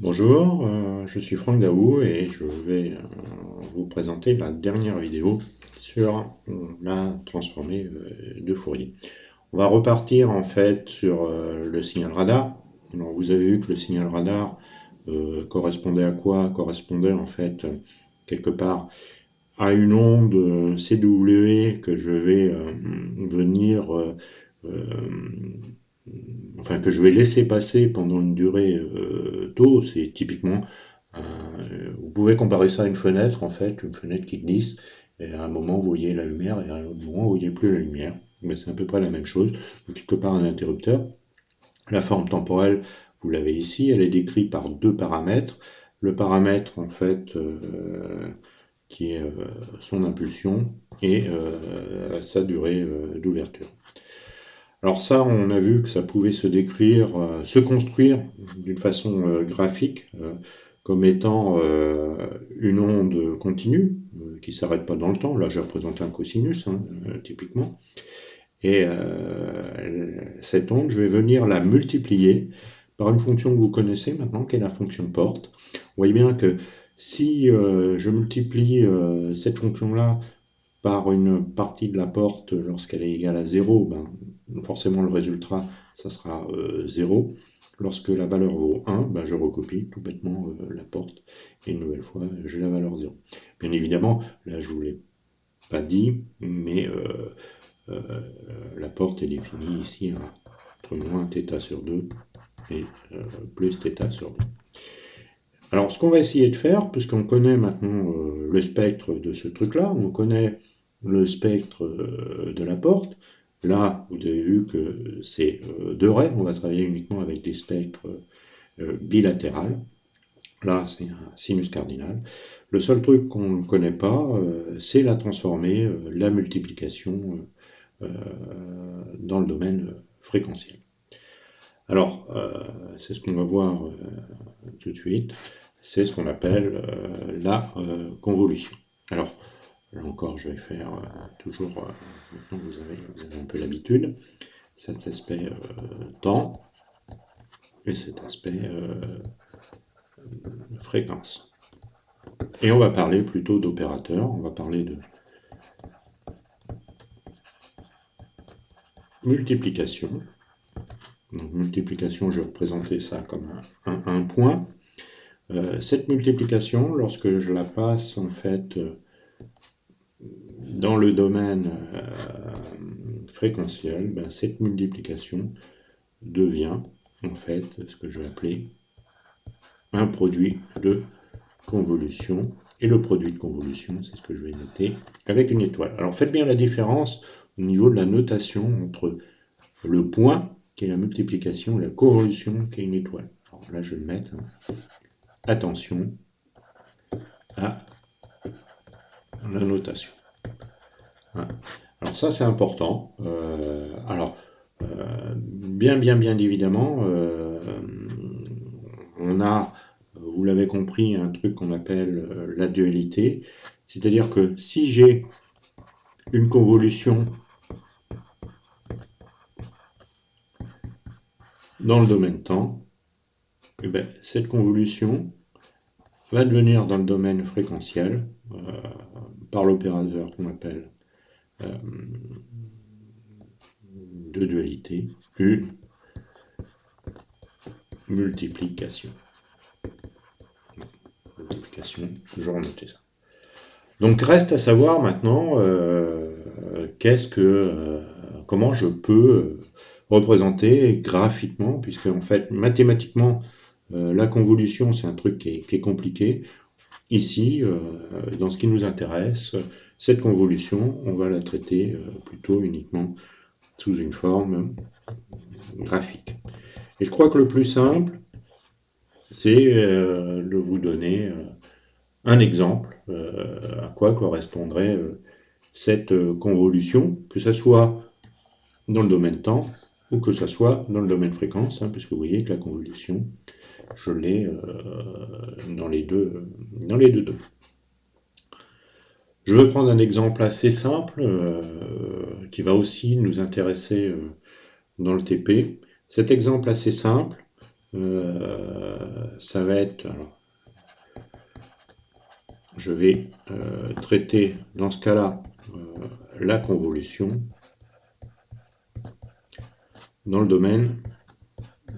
Bonjour, je suis Franck Daou et je vais vous présenter la dernière vidéo sur la transformée de Fourier. On va repartir en fait sur le signal radar. Alors, vous avez vu que le signal radar correspondait à quoi? Correspondait en fait quelque part à une onde CW que je vais venir enfin que je vais laisser passer pendant une durée tôt, c'est typiquement, vous pouvez comparer ça à une fenêtre en fait, une fenêtre qui glisse, et à un moment vous voyez la lumière et à un autre moment vous voyez plus la lumière, mais c'est à peu près la même chose, donc quelque part un interrupteur. La forme temporelle, vous l'avez ici, elle est décrite par deux paramètres. Le paramètre en fait qui est son impulsion et sa durée d'ouverture. Alors ça, on a vu que ça pouvait se décrire, se construire d'une façon graphique, comme étant une onde continue, qui ne s'arrête pas dans le temps. Là, j'ai représenté un cosinus, hein, typiquement. Et cette onde, je vais venir la multiplier par une fonction que vous connaissez maintenant, qui est la fonction porte. Vous voyez bien que si je multiplie cette fonction-là par une partie de la porte lorsqu'elle est égale à 0, ben, forcément le résultat, ça sera 0. Lorsque la valeur vaut 1, ben, je recopie tout bêtement la porte et une nouvelle fois, j'ai la valeur 0. Bien évidemment, là je ne vous l'ai pas dit, mais la porte est définie ici entre moins θ sur 2 et plus θ sur 2. Alors, ce qu'on va essayer de faire, puisqu'on connaît maintenant le spectre de ce truc-là, on connaît le spectre de la porte. Là, vous avez vu que c'est deux raies, on va travailler uniquement avec des spectres bilatérales. Là, c'est un sinus cardinal. Le seul truc qu'on ne connaît pas, c'est la transformée, la multiplication dans le domaine fréquentiel. Alors, c'est ce qu'on va voir tout de suite. C'est ce qu'on appelle la convolution. Alors, là encore, je vais faire toujours, maintenant vous avez un peu l'habitude, cet aspect temps et cet aspect fréquence. Et on va parler plutôt d'opérateurs, on va parler de multiplication. Donc, multiplication, je vais représenter ça comme un point. Cette multiplication, lorsque je la passe en fait dans le domaine fréquentiel, ben, cette multiplication devient en fait ce que je vais appeler un produit de convolution. Et le produit de convolution, c'est ce que je vais noter avec une étoile. Alors faites bien la différence au niveau de la notation entre le point, qui est la multiplication, et la convolution, qui est une étoile. Alors là, je vais mettre attention à la notation. Voilà. Alors ça, c'est important. Bien évidemment, on a, vous l'avez compris, un truc qu'on appelle la dualité. C'est-à-dire que si j'ai une convolution dans le domaine temps, eh ben, cette convolution va devenir dans le domaine fréquentiel par l'opérateur qu'on appelle de dualité, une multiplication. Multiplication, toujours noter ça. Donc reste à savoir maintenant comment je peux représenter graphiquement, puisque en fait mathématiquement la convolution c'est un truc qui est compliqué. Ici, dans ce qui nous intéresse, cette convolution, on va la traiter plutôt uniquement sous une forme graphique. Et je crois que le plus simple, c'est de vous donner un exemple à quoi correspondrait cette convolution, que ce soit dans le domaine temps ou que ce soit dans le domaine fréquence, hein, puisque vous voyez que la convolution, je l'ai dans les deux domaines. Je vais prendre un exemple assez simple qui va aussi nous intéresser dans le TP. Cet exemple assez simple, ça va être, alors, je vais traiter dans ce cas-là la convolution dans le domaine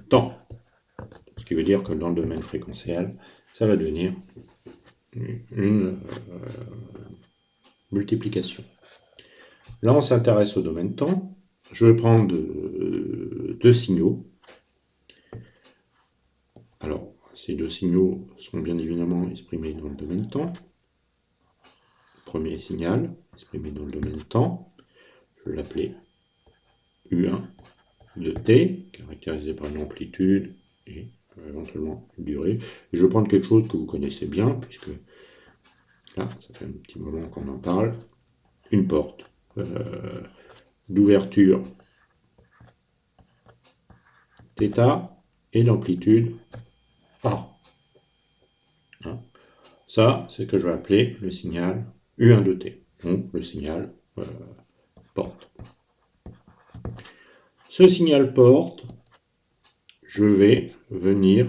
temps. Ce qui veut dire que dans le domaine fréquentiel, ça va devenir une multiplication. Là, on s'intéresse au domaine temps. Je vais prendre deux signaux. Alors, ces deux signaux sont bien évidemment exprimés dans le domaine temps. Premier signal, exprimé dans le domaine temps. Je vais l'appeler U1 de t, caractérisé par une amplitude et éventuellement une durée. Et je vais prendre quelque chose que vous connaissez bien, puisque là, ça fait un petit moment qu'on en parle. Une porte d'ouverture θ et d'amplitude A. Hein. Ça, c'est ce que je vais appeler le signal U1 de t, donc le signal porte. Ce signal porte, je vais venir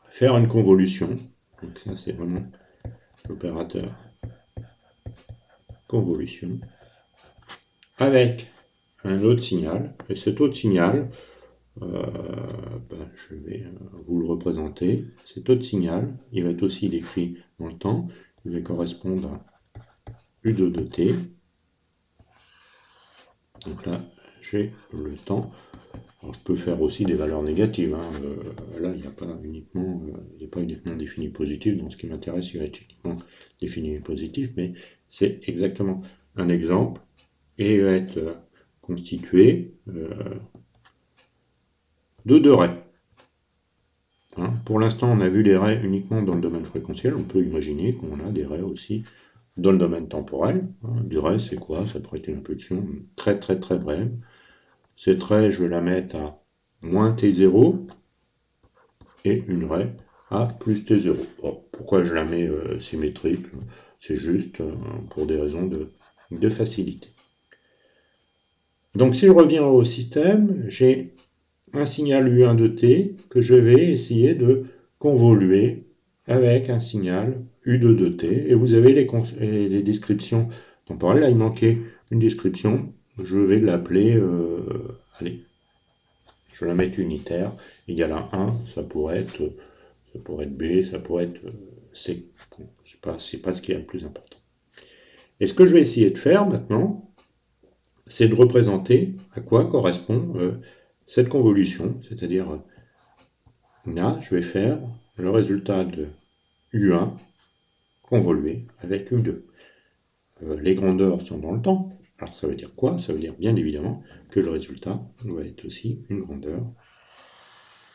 faire une convolution. Donc ça, c'est vraiment l'opérateur convolution avec un autre signal. Et cet autre signal, je vais vous le représenter. Cet autre signal, il va être aussi décrit dans le temps. Il va correspondre à U2 de t. Donc là, j'ai le temps. Alors, je peux faire aussi des valeurs négatives. Hein. Là, il n'y a pas uniquement défini positif. Donc, ce qui m'intéresse, il va être uniquement défini positif. Mais c'est exactement un exemple. Et il va être constitué de deux raies. Hein. Pour l'instant, on a vu les raies uniquement dans le domaine fréquentiel. On peut imaginer qu'on a des raies aussi dans le domaine temporel. Hein. Des raies, c'est quoi? Ça pourrait être une impulsion très très très brève. Cette raie, je vais la mettre à moins t0 et une raie à plus t0. Bon, pourquoi je la mets symétrique? C'est juste pour des raisons de facilité. Donc si je reviens au système, j'ai un signal U1 de t que je vais essayer de convoluer avec un signal U2 de t. Et vous avez les descriptions temporelles. Là, il manquait une description. Je vais l'appeler, allez, je vais la mettre unitaire, égale à 1, ça pourrait être B, ça pourrait être C. Bon, c'est pas ce qui est le plus important. Et ce que je vais essayer de faire maintenant, c'est de représenter à quoi correspond cette convolution, c'est-à-dire là, je vais faire le résultat de U1 convolué avec U2. Les grandeurs sont dans le temps. Alors ça veut dire quoi? Ça veut dire bien évidemment que le résultat va être aussi une grandeur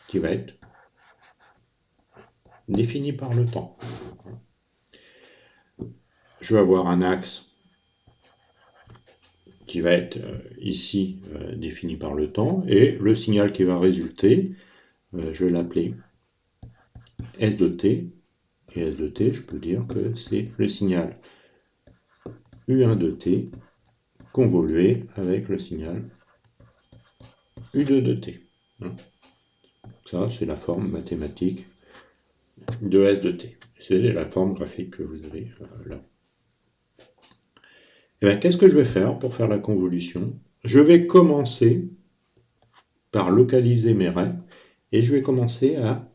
qui va être définie par le temps. Je vais avoir un axe qui va être ici défini par le temps, et le signal qui va résulter, je vais l'appeler S de t, et S de t, je peux dire que c'est le signal U1 de t convolué avec le signal U2 de t. Ça, c'est la forme mathématique de S de t. C'est la forme graphique que vous avez là. Et bien, qu'est-ce que je vais faire pour faire la convolution? Je vais commencer par localiser mes raies, et je vais commencer à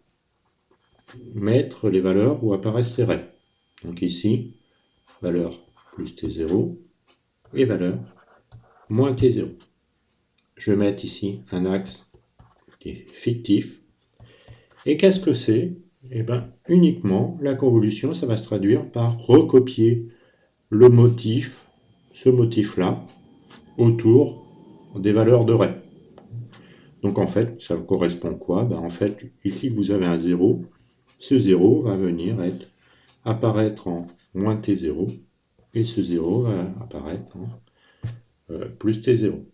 mettre les valeurs où apparaissent ces raies. Donc ici, valeur plus t0 et valeur moins t0. Je vais mettre ici un axe qui est fictif. Et qu'est-ce que c'est? Eh bien, uniquement la convolution, ça va se traduire par recopier le motif, ce motif-là, autour des valeurs de raies. Donc en fait, ça correspond quoi? En fait, ici vous avez un 0. Ce 0 va venir apparaître en moins t0, et ce 0 va apparaître en plus t0.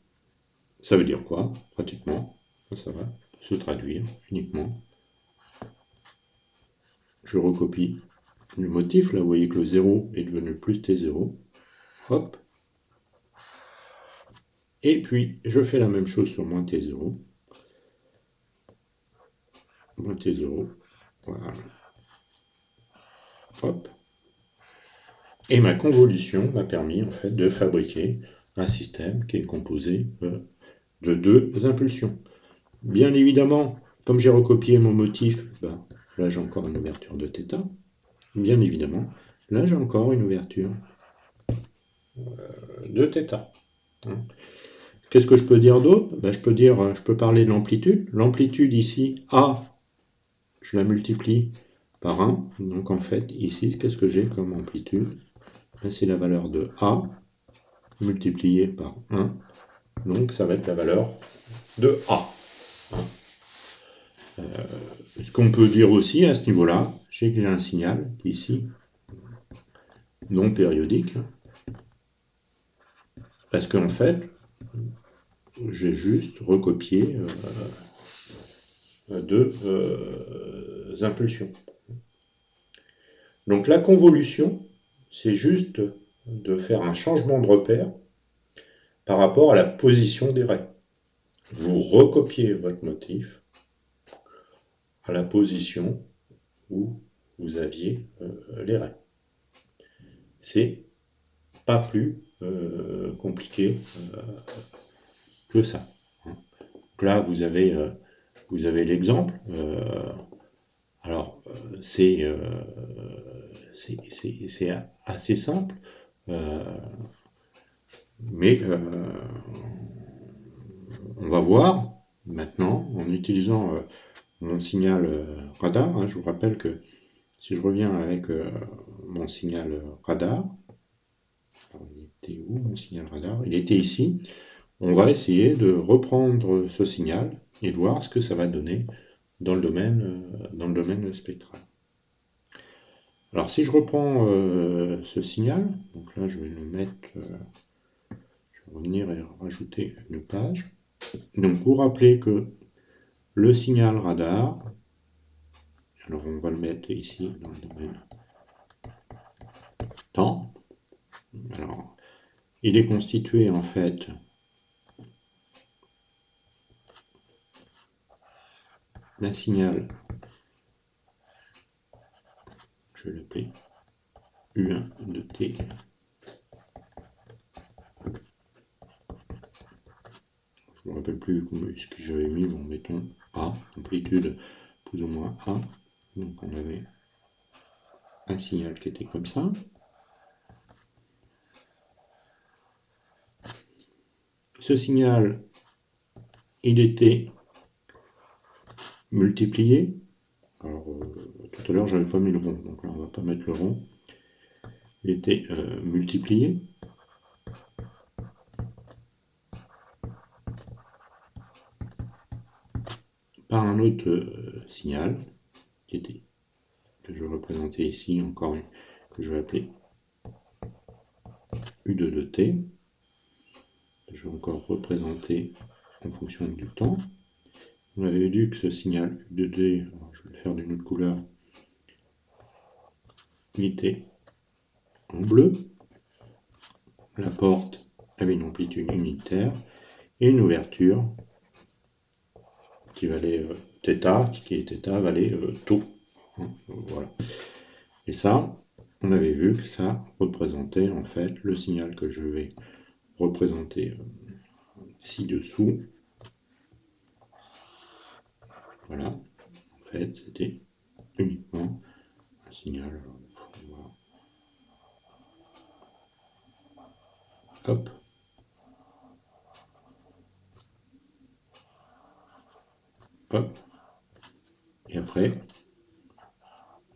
Ça veut dire quoi? Pratiquement, ça va se traduire uniquement. Je recopie le motif, là vous voyez que le 0 est devenu plus t0. Hop. Et puis, je fais la même chose sur moins t0. Moins t0. Voilà. Hop. Et ma convolution m'a permis en fait de fabriquer un système qui est composé de deux impulsions. Bien évidemment, comme j'ai recopié mon motif, ben, là j'ai encore une ouverture de θ. Bien évidemment, là j'ai encore une ouverture de θ. Hein. Qu'est-ce que je peux dire d'autre? Ben, je peux parler de l'amplitude. L'amplitude ici, A, je la multiplie par 1. Donc en fait, ici, qu'est-ce que j'ai comme amplitude? Ben, c'est la valeur de A multiplié par 1. Donc ça va être la valeur de A. Hein. Ce qu'on peut dire aussi à ce niveau-là, c'est que j'ai un signal ici non périodique. Parce qu'en fait, j'ai juste recopié deux impulsions. Donc la convolution, c'est juste de faire un changement de repère par rapport à la position des raies. Vous recopiez votre motif à la position où vous aviez les raies. C'est pas plus compliqué que ça. Donc là, vous avez l'exemple. Alors, c'est assez simple, mais on va voir maintenant en utilisant mon signal radar. Hein, je vous rappelle que si je reviens avec mon signal radar, alors, il était où mon signal radar? Il était ici. On va essayer de reprendre ce signal et de voir ce que ça va donner dans le domaine spectral. Alors si je reprends ce signal, donc là je vais le mettre, je vais revenir et rajouter une page. Donc vous rappelez que le signal radar, alors on va le mettre ici dans le domaine temps. Alors il est constitué en fait d'un signal, je vais l'appeler U1 de T. Je ne me rappelle plus ce que j'avais mis, bon, mettons A, amplitude plus ou moins A. Donc on avait un signal qui était comme ça. Ce signal, il était multiplié. Alors tout à l'heure j'avais pas mis le rond, donc là on va pas mettre le rond. Il était multiplié par un autre signal qui était, que je vais représenter ici, encore une, que je vais appeler U2 de T. Je vais encore représenter en fonction du temps. On avait vu que ce signal U de T, alors je vais le faire d'une autre couleur, il était en bleu. La porte avait une amplitude unitaire et une ouverture qui valait θ, qui est θ valait tau. Hein, voilà. Et ça, on avait vu que ça représentait en fait le signal que je vais représenter ci-dessous. Voilà. En fait, c'était uniquement un signal. Voilà. Hop. Hop. Et après,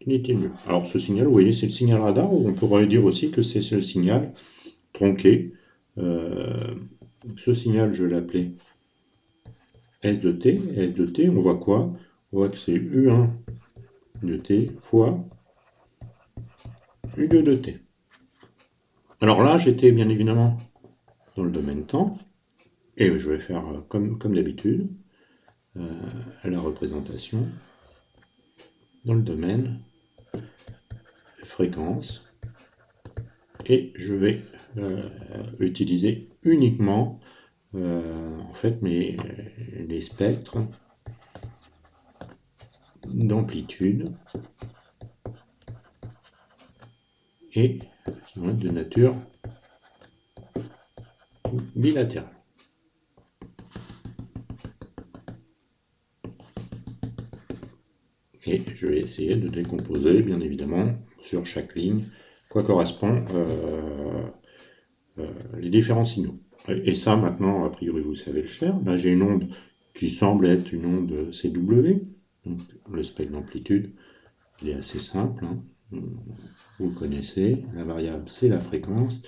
il était mieux. Alors ce signal, vous voyez, c'est le signal radar, ou on pourrait dire aussi que c'est le signal tronqué. Ce signal, je l'appelais S de T. S de T, on voit quoi? On voit que c'est U1 de T fois U2 de T. Alors là, j'étais bien évidemment dans le domaine temps, et je vais faire comme d'habitude, la représentation dans le domaine fréquence, et je vais utiliser uniquement en fait les spectres d'amplitude et qui vont être de nature bilatérale. Et je vais essayer de décomposer, bien évidemment, sur chaque ligne, quoi correspond les différents signaux. Et ça, maintenant, a priori, vous savez le faire. Là, j'ai une onde qui semble être une onde CW. Donc, le spectre d'amplitude, il est assez simple, hein. Vous le connaissez. La variable, c'est la fréquence.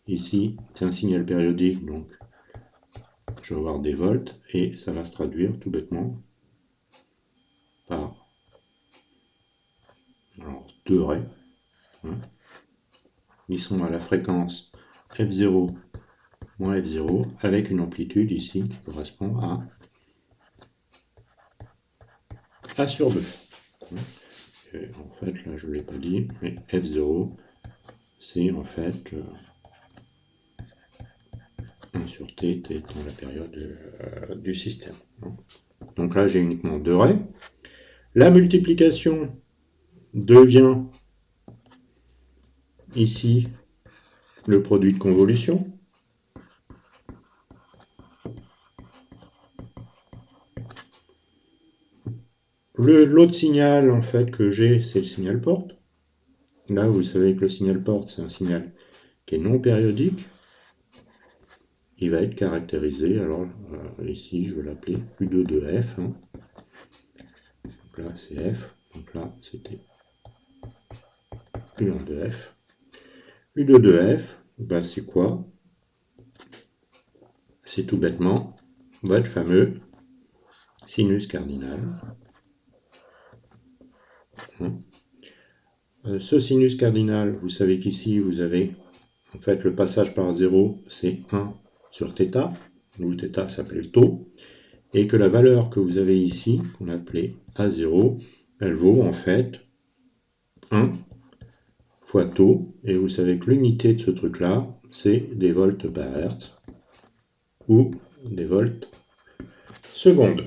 Ici, c'est un signal périodique, donc je vais avoir des volts, et ça va se traduire tout bêtement par 2 raies, hein. Ils sont à la fréquence F0 moins F0 avec une amplitude ici qui correspond à A sur 2. Et en fait, là je ne l'ai pas dit, mais F0 c'est en fait 1 sur T, T étant la période du système. Donc là j'ai uniquement 2 raies. La multiplication devient ici le produit de convolution. L'autre signal en fait que j'ai, c'est le signal porte. Là, vous savez que le signal porte, c'est un signal qui est non périodique. Il va être caractérisé, alors ici, je vais l'appeler U2 de F. Hein. Donc là, c'est F. Donc là, c'était U1 de F. U2 de F, ben, c'est quoi? C'est tout bêtement votre fameux sinus cardinal. Hein. Ce sinus cardinal, vous savez qu'ici, vous avez en fait le passage par 0, c'est 1 sur θ, où θ s'appelle le taux, et que la valeur que vous avez ici, qu'on appelait A0, elle vaut en fait 1 fois taux, et vous savez que l'unité de ce truc-là, c'est des volts par hertz, ou des volts secondes.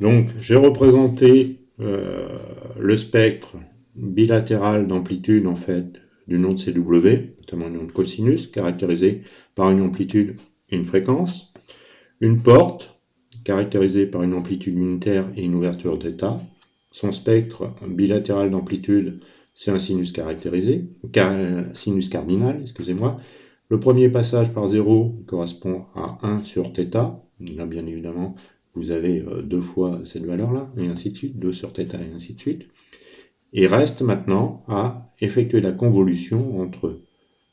Donc j'ai représenté le spectre bilatéral d'amplitude en fait d'une onde CW, notamment une onde cosinus, caractérisée par une amplitude et une fréquence, une porte caractérisée par une amplitude unitaire et une ouverture d'état. Son spectre bilatéral d'amplitude, c'est un sinus caractérisé, sinus cardinal, excusez-moi. Le premier passage par 0 correspond à 1 sur θ. Là, bien évidemment, vous avez 2 fois cette valeur-là, et ainsi de suite, 2 sur θ et ainsi de suite. Et reste maintenant à effectuer la convolution entre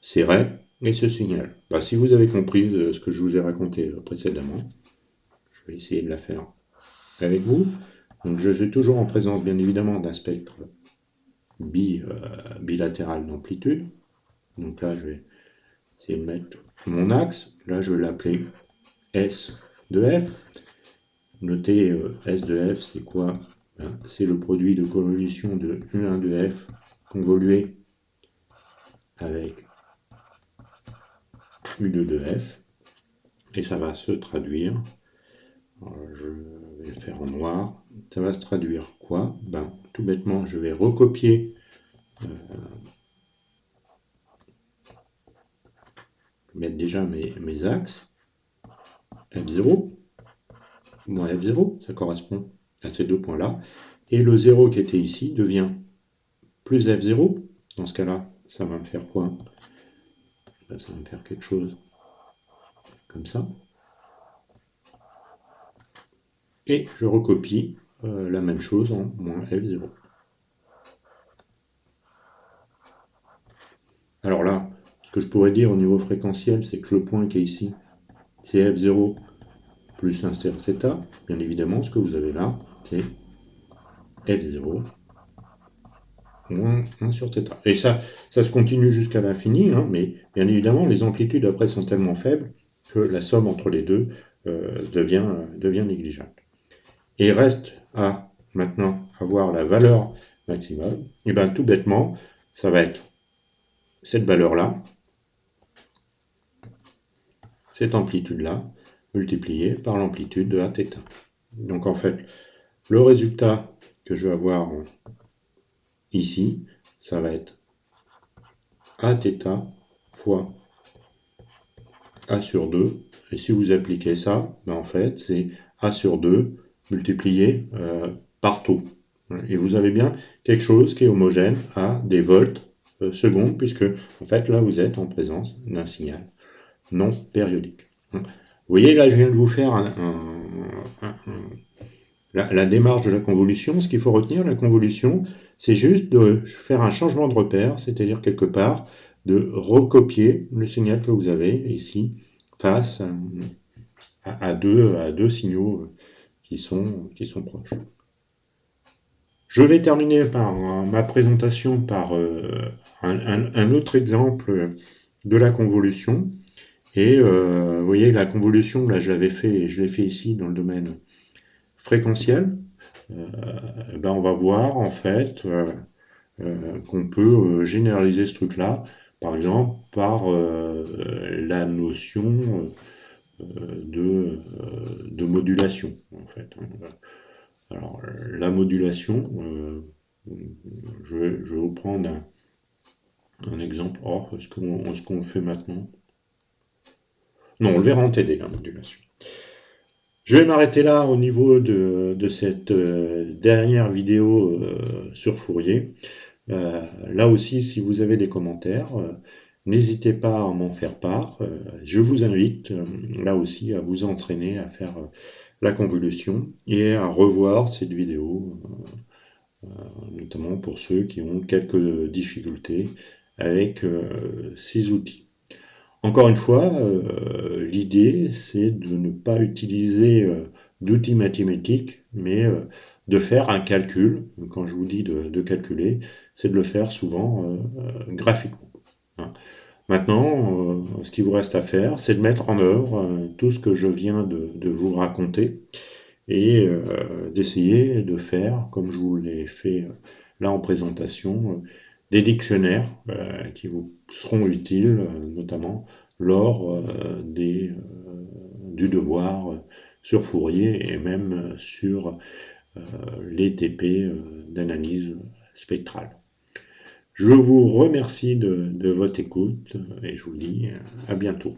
ces raies et ce signal. Bah, si vous avez compris ce que je vous ai raconté précédemment, je vais essayer de la faire avec vous. Donc je suis toujours en présence bien évidemment d'un spectre bilatéral d'amplitude. Donc là je vais essayer de mettre mon axe. Là je vais l'appeler S de F. Notez S de F c'est quoi? C'est le produit de convolution de U1 de F convolué avec U2 de F. Et ça va se traduire, je vais le faire en noir, ça va se traduire quoi? Ben, tout bêtement, je vais recopier mettre déjà mes axes. F0, moins F0, ça correspond à ces deux points-là. Et le 0 qui était ici devient plus F0. Dans ce cas-là, ça va me faire quoi? Ben, ça va me faire quelque chose comme ça. Et je recopie la même chose en moins F0. Alors là, ce que je pourrais dire au niveau fréquentiel, c'est que le point qui est ici, c'est F0 plus 1 sur θ. Bien évidemment, ce que vous avez là, c'est F0 moins 1 sur θ. Et ça se continue jusqu'à l'infini, hein, mais bien évidemment, les amplitudes après sont tellement faibles que la somme entre les deux devient négligeable. Et il reste à maintenant avoir la valeur maximum. Et bien tout bêtement, ça va être cette valeur-là, cette amplitude-là, multipliée par l'amplitude de Aθ. Donc en fait, Le résultat que je vais avoir ici, ça va être Aθ fois A sur 2. Et si vous appliquez ça, ben en fait, c'est A sur 2 multiplié par taux. Et vous avez bien quelque chose qui est homogène à des volts secondes, puisque en fait là vous êtes en présence d'un signal non périodique. Vous voyez, là je viens de vous faire la démarche de la convolution. Ce qu'il faut retenir, la convolution, c'est juste de faire un changement de repère, c'est-à-dire quelque part de recopier le signal que vous avez ici face à deux signaux qui sont proches. Je vais terminer par ma présentation par un autre exemple de la convolution. Et vous voyez, la convolution, là, je l'ai fait ici dans le domaine fréquentiel. Ben, on va voir en fait qu'on peut généraliser ce truc-là, par exemple, par la notion de modulation, en fait. Alors, la modulation, je vais vous prendre un exemple. Oh, est-ce qu'on le fait maintenant? Non, on le verra en TD, la modulation. Je vais m'arrêter là au niveau de cette dernière vidéo sur Fourier. Là aussi, si vous avez des commentaires, n'hésitez pas à m'en faire part. Je vous invite là aussi à vous entraîner à faire la convolution et à revoir cette vidéo, notamment pour ceux qui ont quelques difficultés avec ces outils. Encore une fois, l'idée, c'est de ne pas utiliser d'outils mathématiques, mais de faire un calcul. Quand je vous dis de calculer, c'est de le faire souvent graphiquement. Hein. Maintenant, ce qu'il vous reste à faire, c'est de mettre en œuvre tout ce que je viens de vous raconter et d'essayer de faire, comme je vous l'ai fait là en présentation, des dictionnaires qui vous seront utiles, notamment lors du devoir sur Fourier et même sur les TP d'analyse spectrale. Je vous remercie de votre écoute et je vous dis à bientôt.